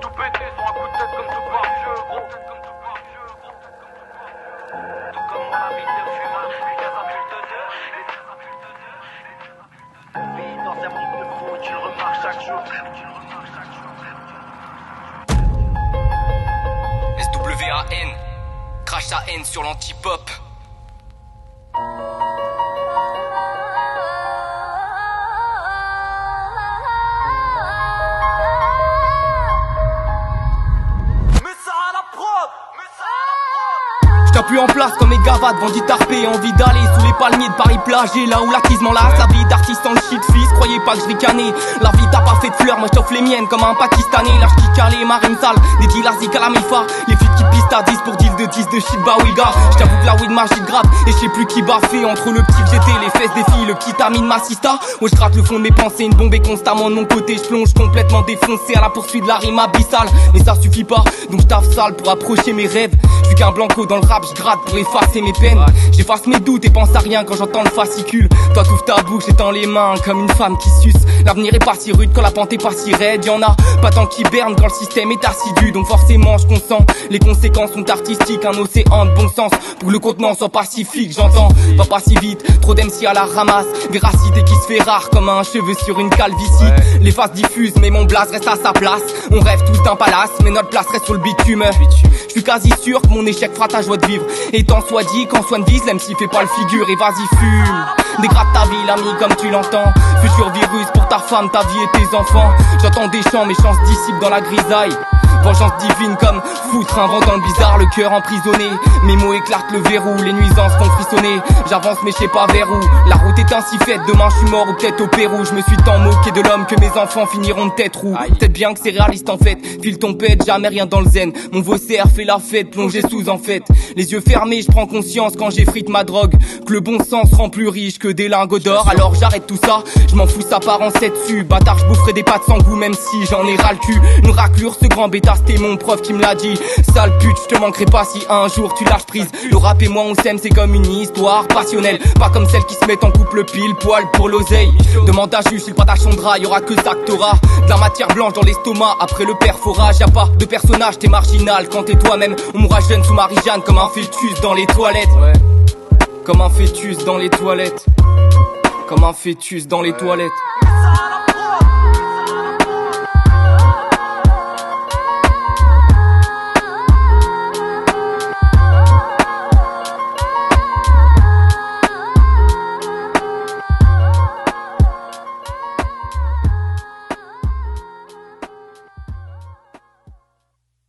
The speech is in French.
Tout péter sur un coup de tête comme tout par vieux, gros. Tout comme mon ami de fumeur, les gars s'insultent d'eux. Vite dans un monde de fou, tu le remarques chaque jour. SWAN, crache sa haine sur l'anti-pop. J't'appuie en place comme mes gavades, bandits tarpés, envie d'aller sous les palmiers de Paris-Plage. Et là où l'acquise m'enlace, la vie d'artiste en shit fils, croyez pas que je ricanais. La vie t'a pas fait de fleurs, moi j't'offre les miennes comme un Pakistanais. Là j'kick calé, ma rime sale, des deals à zik à la mifa. Les filles qui pistent à 10 pour deal de 10 de shit, bah oui gars. J't'avoue que la weed m'agite grave, et j'sais plus qui baffait. Entre le petit que j'étais, les fesses des filles, le kétamine m'assista. Où j'gratte le fond de mes pensées, une bombe est constamment de mon côté. J'plonge complètement défoncé à la poursuite de la rime abyssale. Mais ça suffit pas, donc j'taffe sale pour approcher mes rêves. J'suis qu'un blanco dans le rap, j'gratte pour effacer mes peines. J'efface mes doutes et pense à rien quand j'entends le fascicule. Toi t'ouvres ta bouche et tends les mains comme une femme qui suce. L'avenir est pas si rude quand la pente est pas si raide. Y'en a pas tant qui berne quand le système est assidu. Donc forcément je consens, les conséquences sont artistiques. Un océan de bon sens pour que le contenant soit pacifique. J'entends, va pas si vite, trop d'MC à la ramasse. Véracité qui se fait rare comme un cheveu sur une calvitie. Les faces diffusent mais mon blaze reste à sa place. On rêve tous d'un palace mais notre place reste sur le bitume. Je suis quasi sûr que mon échec fera ta joie de vivre. Et tant soit dit qu'en soin de vise, l'MC fait pas le figure. Et vas-y fume, dégrade ta vie l'ami comme tu l'entends. Futur virus pour ta femme, ta vie et tes enfants. J'entends des chants, mes chants se dissipent dans la grisaille. Vengeance divine comme foutre un vent dans le bizarre, le cœur emprisonné. Mes mots éclatent le verrou, les nuisances font frissonner. J'avance mais je sais pas vers où. La route est ainsi faite, demain je suis mort ou peut-être au Pérou. Je me suis tant moqué de l'homme que mes enfants finiront peut-être où. Peut-être bien que c'est réaliste en fait. File ton pète, jamais rien dans le zen. Mon vaussaire fait la fête, plongé sous en fait. Les yeux fermés, je prends conscience quand j'effrite ma drogue. Que le bon sens rend plus riche que des lingots d'or. Alors j'arrête tout ça, je m'en fous, ça part en 7 dessus. Bâtard, je boufferai des pâtes sans goût même si j'en ai ras le cul. Une raclure, ce grand bêta, c'était mon prof qui me l'a dit. Sale pute, je te manquerai pas si un jour tu lâches prise. Le rap et moi on s'aime, c'est comme une histoire passionnelle. Pas comme celles qui se mettent en couple pile poil pour l'oseille. Demande à juge, il partage son drap, y'aura que ça que t'auras. De la matière blanche dans l'estomac, après le perforage. Y'a pas de personnage, t'es marginal quand t'es toi-même. On mourra jeune sous Marie-Jeanne comme un fœtus dans les toilettes. Comme un fœtus dans les toilettes. Comme un fœtus dans les toilettes.